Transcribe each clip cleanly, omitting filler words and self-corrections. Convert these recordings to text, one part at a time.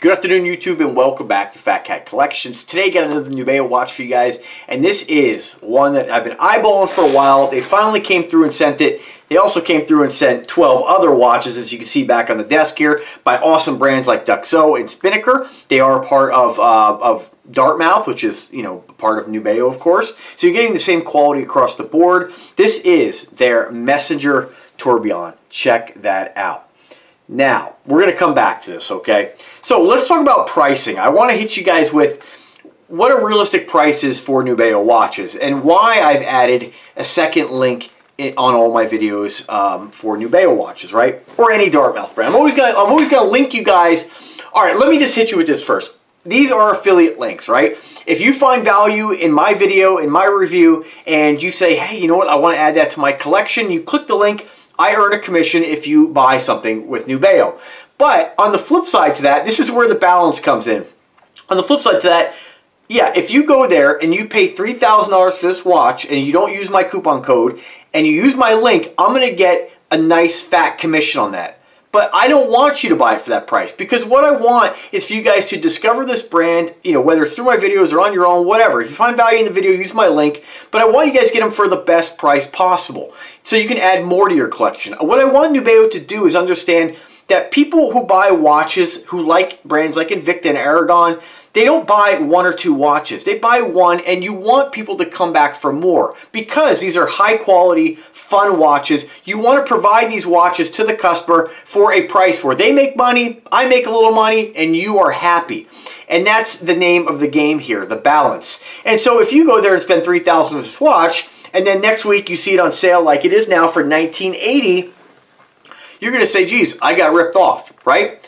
Good afternoon, YouTube, and welcome back to Phatkat Collections. Today, I got another Nubeo watch for you guys, and this is one that I've been eyeballing for a while. They finally came through and sent it. They also came through and sent 12 other watches, as you can see back on the desk here, by awesome brands like Duxo and Spinnaker. They are part of Dartmouth, which is, part of Nubeo, of course. So you're getting the same quality across the board. This is their Messenger Tourbillon. Check that out. Now, we're going to come back to this, okay? So let's talk about pricing. I want to hit you guys with what are realistic prices for Nubeo watches and why I've added a second link on all my videos for Nubeo watches, right? Or any Dartmouth brand. I'm always gonna link you guys. All right, let me just hit you with this first. These are affiliate links, right? If you find value in my video, in my review, and you say, hey, you know what, I want to add that to my collection, you click the link. I earn a commission if you buy something with Nubeo. But on the flip side to that, this is where the balance comes in. On the flip side to that, yeah, if you go there and you pay $3,000 for this watch and you don't use my coupon code and you use my link, I'm going to get a nice fat commission on that. But I don't want you to buy it for that price, because what I want is for you guys to discover this brand, whether it's through my videos or on your own, whatever. If you find value in the video, use my link. But I want you guys to get them for the best price possible so you can add more to your collection. What I want Nubeo to do is understand that people who buy watches, who like brands like Invicta and Aragon, they don't buy one or two watches. They buy one, and you want people to come back for more because these are high quality, fun watches. You want to provide these watches to the customer for a price where they make money, I make a little money, and you are happy. And that's the name of the game here, the balance. And so if you go there and spend $3,000 on this watch, and then next week you see it on sale like it is now for $19.80, you're going to say, geez, I got ripped off, right?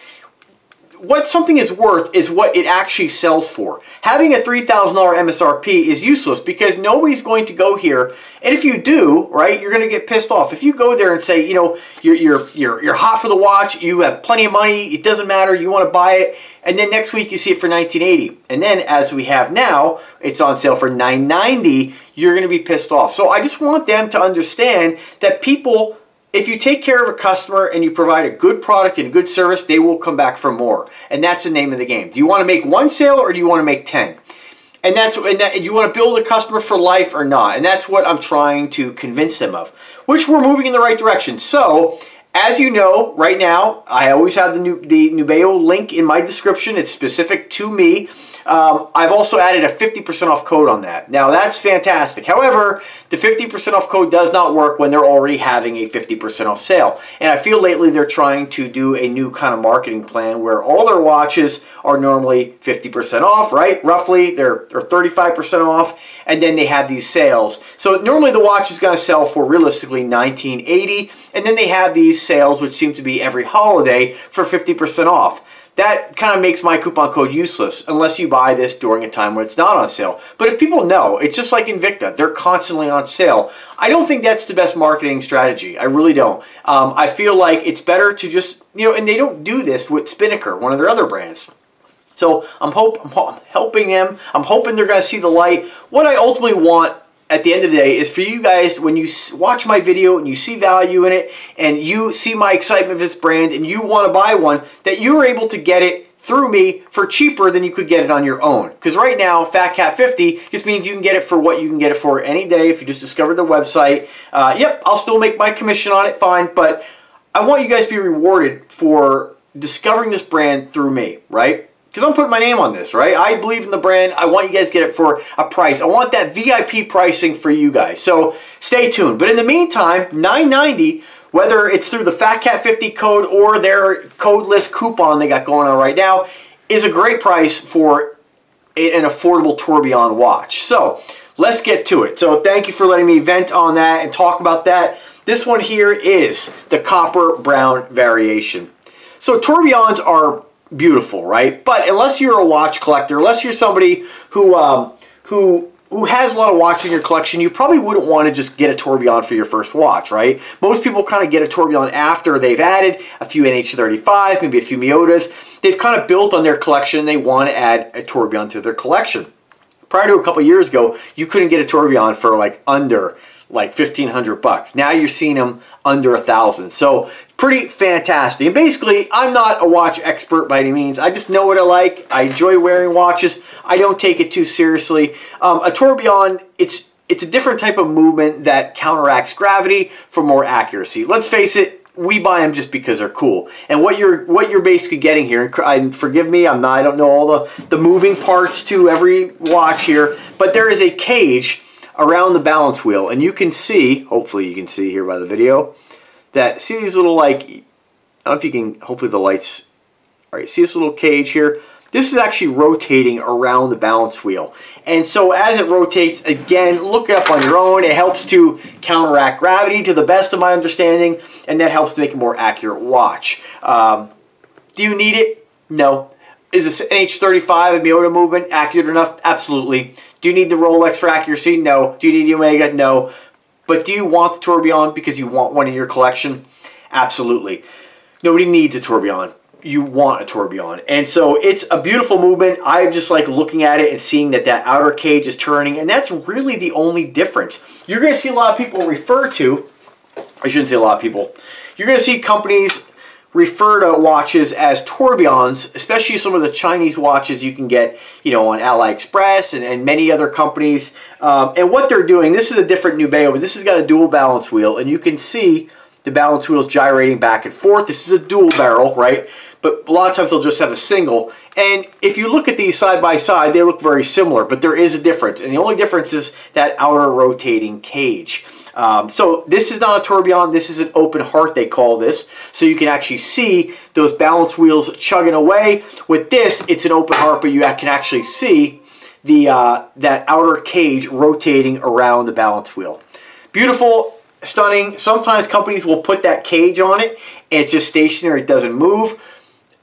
What something is worth is what it actually sells for. Having a $3,000 MSRP is useless because nobody's going to go here, and if you do, right, you're going to get pissed off. If you go there and say, you're hot for the watch, you have plenty of money, it doesn't matter, you want to buy it, and then next week you see it for $19.80, and then as we have now, it's on sale for $9.90, you're going to be pissed off. So I just want them to understand that people, if you take care of a customer and you provide a good product and good service, they will come back for more. And that's the name of the game. Do you want to make one sale or do you want to make 10? And you want to build a customer for life or not? And that's what I'm trying to convince them of, which we're moving in the right direction. So, as you know, right now, I always have the Nubeo link in my description. It's specific to me. I've also added a 50% off code on that. Now, that's fantastic. However, the 50% off code does not work when they're already having a 50% off sale. And I feel lately they're trying to do a new kind of marketing plan where all their watches are normally 50% off, right? Roughly, they're 35% off, and then they have these sales. So normally the watch is going to sell for realistically $19.80, and then they have these sales, which seem to be every holiday, for 50% off. That kind of makes my coupon code useless unless you buy this during a time when it's not on sale. But if people know, it's just like Invicta, they're constantly on sale. I don't think that's the best marketing strategy. I really don't. I feel like it's better to just, and they don't do this with Spinnaker, one of their other brands. So I'm helping them. I'm hoping they're going to see the light. What I ultimately want at the end of the day is for you guys, when you watch my video and you see value in it and you see my excitement of this brand and you want to buy one, that you're able to get it through me for cheaper than you could get it on your own. Because right now, Phatkat 50 just means you can get it for what you can get it for any day if you just discovered the website. Yep, I'll still make my commission on it, fine, but I want you guys to be rewarded for discovering this brand through me, right? Because I'm putting my name on this, right? I believe in the brand. I want you guys to get it for a price. I want that VIP pricing for you guys. So stay tuned. But in the meantime, $9.90, whether it's through the Phatkat 50 code or their codeless coupon they got going on right now, is a great price for an affordable tourbillon watch. So let's get to it. So thank you for letting me vent on that and talk about that. This one here is the copper brown variation. So tourbillons are beautiful, right? But unless you're a watch collector, unless you're somebody who has a lot of watches in your collection, you probably wouldn't want to just get a tourbillon for your first watch, right? Most people kind of get a tourbillon after they've added a few NH35s, maybe a few Miyotas. They've kind of built on their collection and they want to add a tourbillon to their collection. Prior to a couple years ago, you couldn't get a tourbillon for like under like $1,500. Now you're seeing them under $1,000. So pretty fantastic. And basically, I'm not a watch expert by any means. I just know what I like. I enjoy wearing watches. I don't take it too seriously. A tourbillon, it's a different type of movement that counteracts gravity for more accuracy. Let's face it, we buy them just because they're cool. And what you're basically getting here, and forgive me, I don't know all the moving parts to every watch here, but there is a cage around the balance wheel, and you can see, hopefully you can see here by the video, that see these little, like, I don't know if you can, hopefully the lights, all right, see this little cage here? This is actually rotating around the balance wheel. And so as it rotates, again, look it up on your own. It helps to counteract gravity to the best of my understanding, and that helps to make a more accurate watch. Do you need it? No. Is this NH35 and Miyota movement accurate enough? Absolutely. Do you need the Rolex for accuracy? No. Do you need the Omega? No. But do you want the tourbillon because you want one in your collection? Absolutely. Nobody needs a tourbillon. You want a tourbillon. And so it's a beautiful movement. I just like looking at it and seeing that outer cage is turning, and that's really the only difference. You're going to see a lot of people refer to, I shouldn't say a lot of people, you're going to see companies refer to watches as tourbillons, especially some of the Chinese watches you can get, you know, on AliExpress and many other companies. And what they're doing, this is a different Nubeo, but this has got a dual balance wheel, and you can see the balance wheels gyrating back and forth. This is a dual barrel, right? But a lot of times they'll just have a single. And if you look at these side by side, they look very similar, but there is a difference. And the only difference is that outer rotating cage. So this is not a tourbillon, this is an open heart, they call this. So you can actually see those balance wheels chugging away. With this, it's an open heart, but you can actually see the that outer cage rotating around the balance wheel. Beautiful, stunning. Sometimes companies will put that cage on it, and it's just stationary, it doesn't move.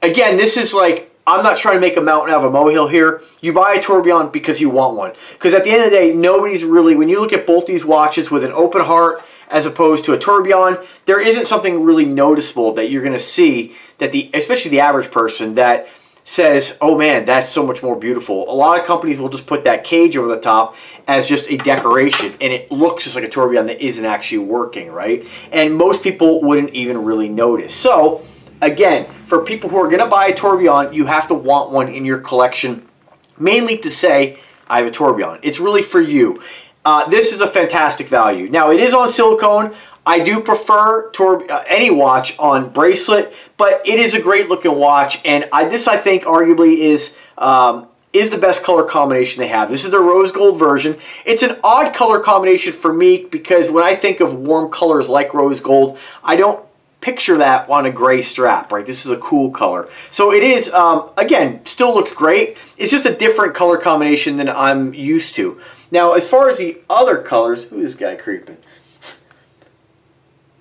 Again, this is like, I'm not trying to make a mountain out of a molehill here. You buy a tourbillon because you want one. Because at the end of the day, nobody's really, when you look at both these watches with an open heart as opposed to a tourbillon, there isn't something really noticeable that you're going to see that especially the average person that says, oh man, that's so much more beautiful. A lot of companies will just put that cage over the top as just a decoration, and it looks just like a tourbillon that isn't actually working, right? And most people wouldn't even really notice. So again, for people who are going to buy a tourbillon, you have to want one in your collection, mainly to say, I have a tourbillon. It's really for you. This is a fantastic value. Now, it is on silicone. I do prefer any watch on bracelet, but it is a great looking watch, and this I think arguably is the best color combination they have. This is the rose gold version. It's an odd color combination for me because when I think of warm colors like rose gold, I don't picture that on a gray strap, right? This is a cool color. So it is, again, still looks great. It's just a different color combination than I'm used to. Now, as far as the other colors, who is this guy creeping?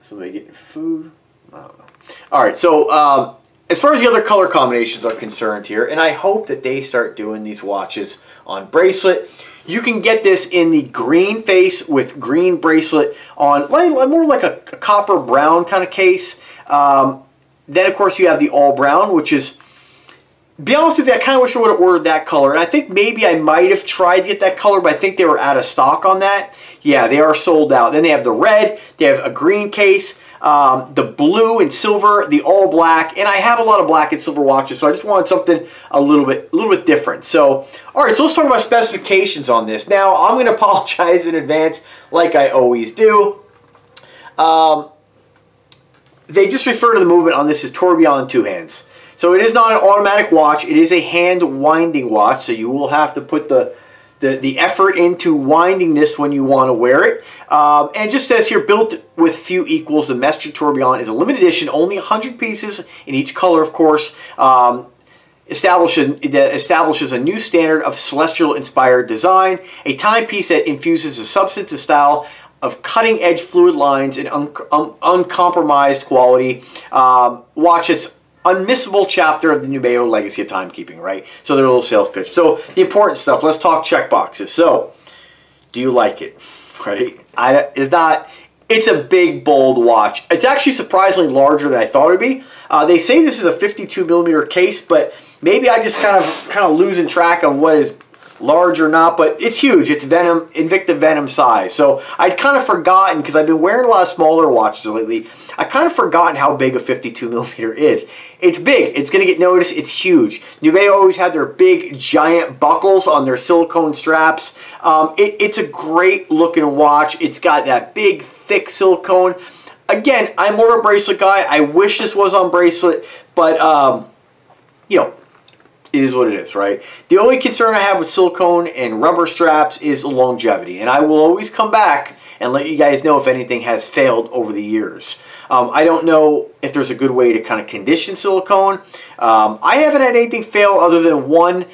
Somebody getting food? I don't know. All right, so as far as the other color combinations are concerned here, and I hope that they start doing these watches on bracelet, you can get this in the green face with green bracelet on more like a copper brown kind of case. Then, of course, you have the all brown, which is, be honest with you, I kind of wish I would have ordered that color. And I think maybe I might have tried to get that color, but I think they were out of stock on that. Yeah, they are sold out. Then they have the red, they have a green case, the blue and silver, the all black, and I have a lot of black and silver watches, so I just wanted something a little bit different. So, all right, so let's talk about specifications on this. Now, I'm going to apologize in advance, like I always do. They just refer to the movement on this as tourbillon two hands. So it is not an automatic watch. It is a hand winding watch, so you will have to put the effort into winding this when you want to wear it. And just says here, built with few equals, the Mestre Tourbillon is a limited edition, only 100 pieces in each color, of course. Establishes a new standard of celestial-inspired design, a timepiece that infuses a substance and style of cutting-edge fluid lines and uncompromised quality. Watch its unmissable chapter of the Nubeo legacy of timekeeping, right? So their little sales pitch. So the important stuff, let's talk check boxes. So, do you like it? Right? It's a big, bold watch. It's actually surprisingly larger than I thought it would be. They say this is a 52mm case, but maybe I just kind of losing track on what is large or not, but it's huge. It's Venom, Invicta Venom size. So I'd kind of forgotten, because I've been wearing a lot of smaller watches lately, I kind of forgotten how big a 52 millimeter is. It's big. It's going to get noticed. It's huge. Nubeo always had their big, giant buckles on their silicone straps. It's a great looking watch. It's got that big, thick silicone. Again, I'm more of a bracelet guy. I wish this was on bracelet, but, you know, it is what it is, right? The only concern I have with silicone and rubber straps is longevity, and I will always come back and let you guys know if anything has failed over the years. I don't know if there's a good way to kind of condition silicone. I haven't had anything fail other than one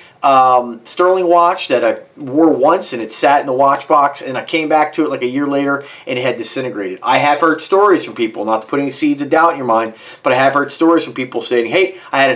Sterling watch that I wore once, and it sat in the watch box, and I came back to it like a year later and it had disintegrated. I have heard stories from people, not to put any seeds of doubt in your mind, but I have heard stories from people saying, hey, I had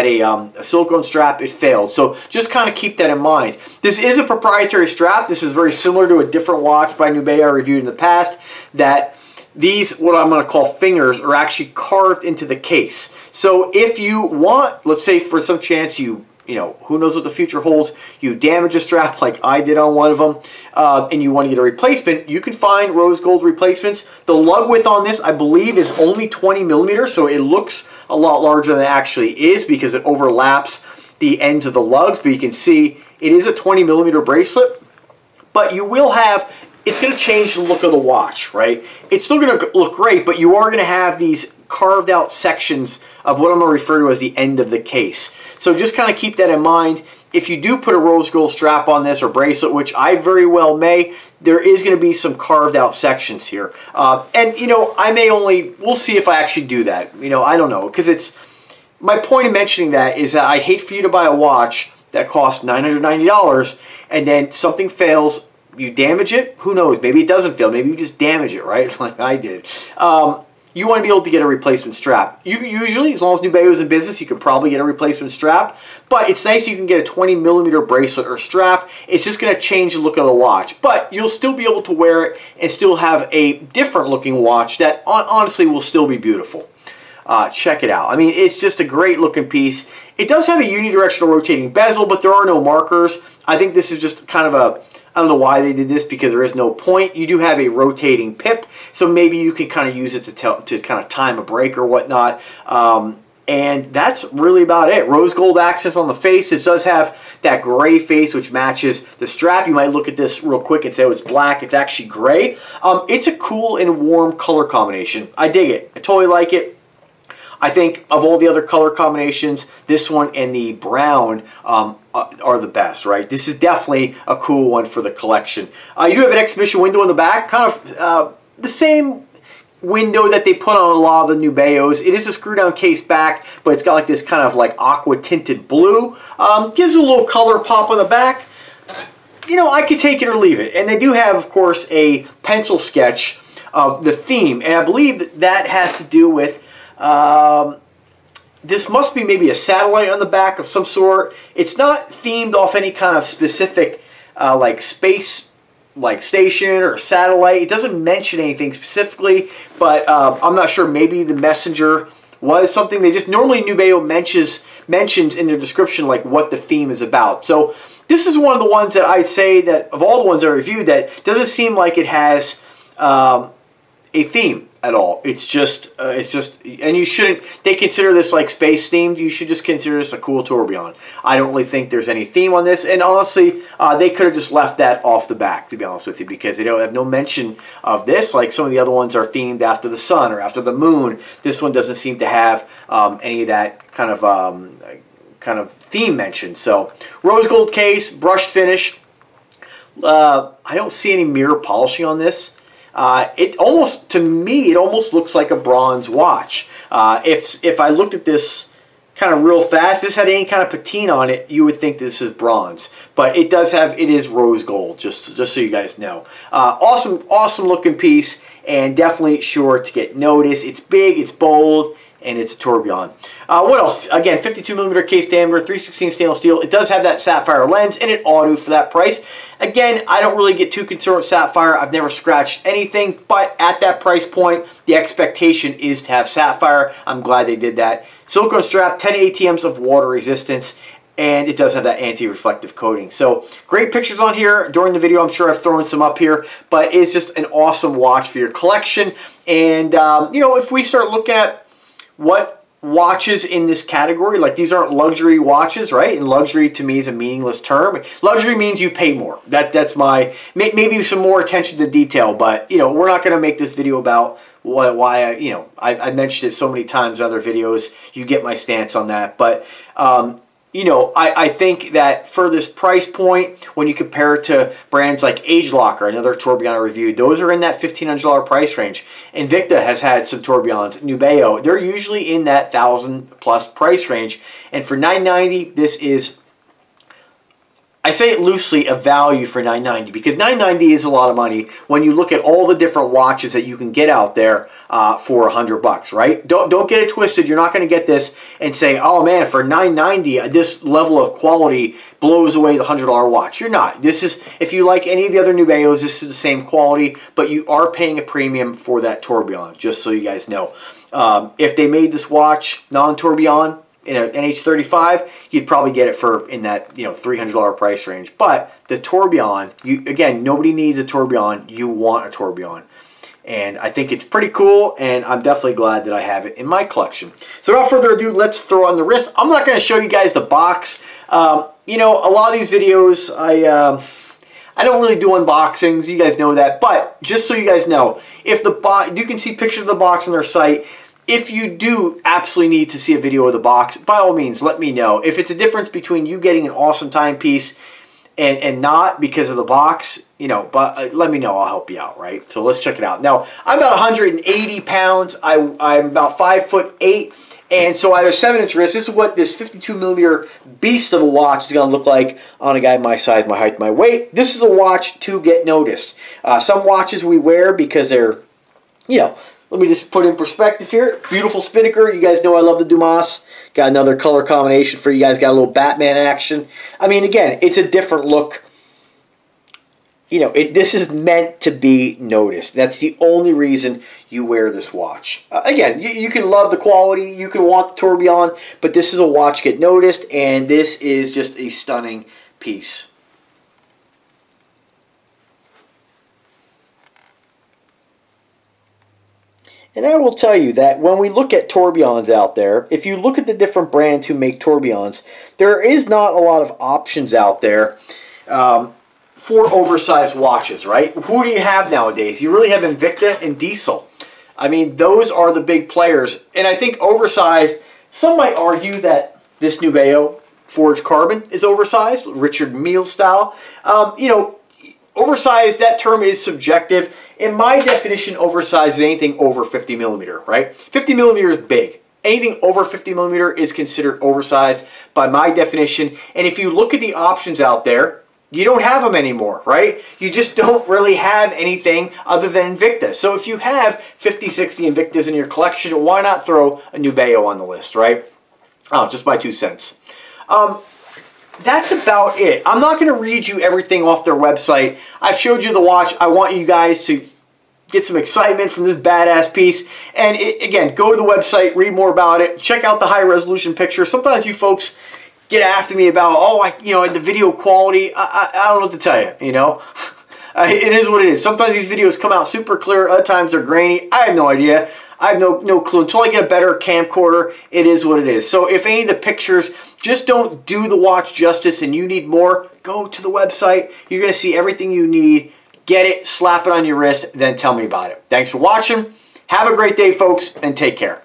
a silicone strap, it failed. So just kind of keep that in mind. This is a proprietary strap. This is very similar to a different watch by Nubeo I reviewed in the past, that these, what I'm going to call fingers, are actually carved into the case. So if you want, let's say for some chance you know, who knows what the future holds, you damage a strap like I did on one of them, and you want to get a replacement, you can find rose gold replacements. The lug width on this, I believe, is only 20 millimeters, so it looks a lot larger than it actually is because it overlaps the ends of the lugs, but you can see it is a 20 millimeter bracelet, but you will have, it's going to change the look of the watch, right? It's still going to look great, but you are going to have these carved out sections of what I'm going to refer to as the end of the case. So just kind of keep that in mind. If you do put a rose gold strap on this or bracelet, which I very well may, there is going to be some carved out sections here. And, you know, I may only, we'll see if I actually do that. You know, I don't know, because it's, my point in mentioning that is that I'd hate for you to buy a watch that costs $990 and then something fails, you damage it, who knows, maybe it doesn't fail, maybe you just damage it, right, like I did. You want to be able to get a replacement strap. You usually, as long as Nubeo is in business, you can probably get a replacement strap, but it's nice you can get a 20 millimeter bracelet or strap. It's just going to change the look of the watch, but you'll still be able to wear it and still have a different looking watch that honestly will still be beautiful. Check it out. I mean, it's just a great looking piece. It does have a unidirectional rotating bezel, but there are no markers. I think this is just kind of a, I don't know why they did this, because there is no point. You do have a rotating pip, so maybe you can kind of use it to kind of time a break or whatnot. And that's really about it. Rose gold accents on the face. This does have that gray face, which matches the strap. You might look at this real quick and say, oh, it's black. It's actually gray. It's a cool and warm color combination. I dig it. I totally like it. I think of all the other color combinations, this one and the brown are the best, right? This is definitely a cool one for the collection. You do have an exhibition window in the back, kind of the same window that they put on a lot of the Nubeos. It is a screw down case back, but it's got like this kind of like aqua tinted blue. Gives it a little color pop on the back. You know, I could take it or leave it. And they do have, of course, a pencil sketch of the theme, and I believe that that has to do with this must be maybe a satellite on the back of some sort. It's not themed off any kind of specific like space like station or satellite. It doesn't mention anything specifically, but I'm not sure. Maybe the messenger was something. They just normally Nubeo mentions in their description like what the theme is about. So this is one of the ones that I'd say that of all the ones I reviewed that doesn't seem like it has a theme at all. It's just, and you shouldn't, they consider this like space themed, you should just consider this a cool tourbillon. I don't really think there's any theme on this, and honestly, they could have just left that off the back, to be honest with you, because they don't have no mention of this, like some of the other ones are themed after the sun or after the moon. This one doesn't seem to have any of that kind of theme mentioned. So, rose gold case, brushed finish. I don't see any mirror polishing on this. It almost, to me, it almost looks like a bronze watch. If I looked at this kind of real fast, if this had any kind of patina on it, you would think this is bronze. But it does have, it is rose gold, just so you guys know. Awesome looking piece, and definitely sure to get noticed. It's big, it's bold, and it's a tourbillon. What else? Again, 52mm case diameter, 316 stainless steel. It does have that sapphire lens, and it auto for that price. Again, I don't really get too concerned with sapphire. I've never scratched anything, but at that price point, the expectation is to have sapphire. I'm glad they did that. Silicone strap, 10 ATMs of water resistance. and it does have that anti-reflective coating. So great pictures on here during the video. I'm sure I've thrown some up here, but it's just an awesome watch for your collection. And you know, if we start looking at what watches in this category, like these aren't luxury watches, right? And luxury to me is a meaningless term. Luxury means you pay more. That's my, maybe some more attention to detail, but you know, we're not going to make this video about why I mentioned it so many times in other videos. You get my stance on that, but you know, I think that for this price point, when you compare it to brands like ageLOCKER, another Tourbillon I reviewed, those are in that $1,500 price range. Invicta has had some Tourbillons. Nubeo, they're usually in that $1,000+ price range. And for $990, this is, I say it loosely, a value for $990, because $990 is a lot of money when you look at all the different watches that you can get out there for $100, right? Don't get it twisted. You're not going to get this and say, oh man, for $990, this level of quality blows away the $100 watch. You're not. This is, if you like any of the other Nubeos, this is the same quality, but you are paying a premium for that Tourbillon, just so you guys know. If they made this watch non-Tourbillon, in an NH35, you'd probably get it for in that, you know, $300 price range. But the Tourbillon, again, nobody needs a Tourbillon. You want a Tourbillon. And I think it's pretty cool, and I'm definitely glad that I have it in my collection. So without further ado, let's throw on the wrist. I'm not going to show you guys the box. You know, a lot of these videos, I don't really do unboxings. You guys know that. But just so you guys know, if the box, you can see pictures of the box on their site. If you do absolutely need to see a video of the box, by all means, let me know. If it's a difference between you getting an awesome timepiece and not because of the box, you know, but let me know. I'll help you out, right? So let's check it out. Now, I'm about 180 pounds. I'm about 5'8", and so I have a 7-inch wrist. This is what this 52mm beast of a watch is going to look like on a guy my size, my height, my weight. This is a watch to get noticed. Some watches we wear because they're, you know, let me just put in perspective here. Beautiful Spinnaker. You guys know I love the Dumas. Got another color combination for you guys. Got a little Batman action. I mean, again, it's a different look. You know, this is meant to be noticed. That's the only reason you wear this watch. Again, you can love the quality. You can want the Tourbillon. But this is a watch get noticed. And this is just a stunning piece. And I will tell you that when we look at Tourbillons out there, if you look at the different brands who make Tourbillons, there is not a lot of options out there for oversized watches, right? Who do you have nowadays? You really have Invicta and Diesel. I mean, those are the big players. And I think oversized, some might argue that this Nubeo Forged Carbon is oversized, Richard Mille style. You know, oversized, that term is subjective. In my definition, oversized is anything over 50mm, right? 50mm is big. Anything over 50mm is considered oversized by my definition. And if you look at the options out there, you don't have them anymore, right? You just don't really have anything other than Invicta. So if you have 50, 60 Invictas in your collection, why not throw a Nubeo on the list, right? Oh, just my 2 cents. That's about it. I'm not going to read you everything off their website. I've showed you the watch. I want you guys to get some excitement from this badass piece. And again, go to the website, read more about it, check out the high resolution pictures. Sometimes you folks get after me about, oh, you know, the video quality. I don't know what to tell you, you know. It is what it is. Sometimes these videos come out super clear. Other times they're grainy. I have no idea. I have no clue. Until I get a better camcorder, it is what it is. So if any of the pictures just don't do the watch justice and you need more, go to the website. You're going to see everything you need. Get it, slap it on your wrist, then tell me about it. Thanks for watching. Have a great day, folks, and take care.